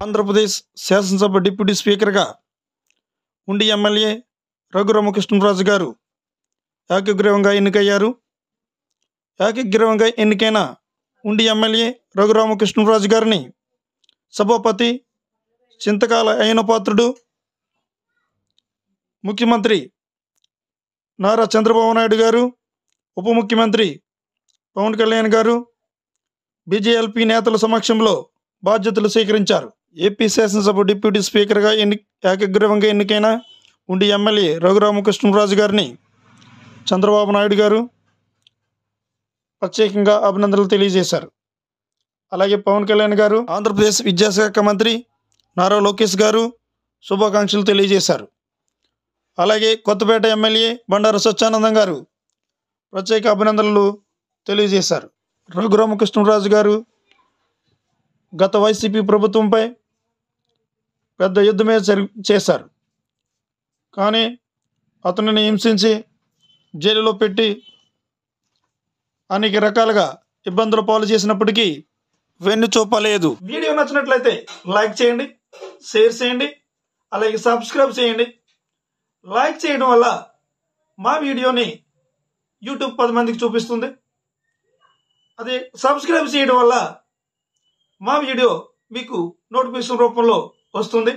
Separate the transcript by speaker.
Speaker 1: ఆంధ్రప్రదేశ్ శాసనసభ డిప్యూటీ స్పీకర్గా ఉండి ఎమ్మెల్యే రఘురామకృష్ణరాజు గారు ఏకగ్రీవంగా ఎన్నికయ్యారు. ఏకగ్రీవంగా ఎన్నికైన ఉండి ఎమ్మెల్యే రఘురామకృష్ణరాజు గారిని సభాపతి చింతకాల అయ్యన్నపాత్రుడు, ముఖ్యమంత్రి నారా చంద్రబాబు నాయుడు గారు, ఉప ముఖ్యమంత్రి పవన్ కళ్యాణ్ గారు బీజేఎల్పీ నేతల సమక్షంలో బాధ్యతలు స్వీకరించారు. ఏపీ శాసనసభ డిప్యూటీ స్పీకర్గా ఏకగ్రీవంగా ఎన్నికైన ఉండి ఎమ్మెల్యే రఘురామకృష్ణరాజు గారిని చంద్రబాబు నాయుడు గారు ప్రత్యేకంగా అభినందనలు తెలియజేశారు. అలాగే పవన్ కళ్యాణ్ గారు, ఆంధ్రప్రదేశ్ విద్యాశాఖ మంత్రి నారా లోకేష్ గారు శుభాకాంక్షలు తెలియజేశారు. అలాగే కొత్తపేట ఎమ్మెల్యే బండారు సత్యానందం గారు ప్రత్యేక అభినందనలు తెలియజేశారు. రఘురామకృష్ణరాజు గారు గత వైసీపీ ప్రభుత్వంపై పెద్ద యుద్ధమే చేశారు. కానీ అతనిని హింసించి జైలులో పెట్టి అనేక రకాలుగా ఇబ్బందులు పాలు చేసినప్పటికీ వెన్ను చూపలేదు. వీడియో నచ్చినట్లయితే లైక్ చేయండి, షేర్ చేయండి, అలాగే సబ్స్క్రైబ్ చేయండి. లైక్ చేయడం వల్ల మా వీడియోని యూట్యూబ్ 10 మందికి చూపిస్తుంది. అదే సబ్స్క్రైబ్ చేయడం వల్ల మా వీడియో మీకు నోటిఫికేషన్ రూపంలో వస్తుంది.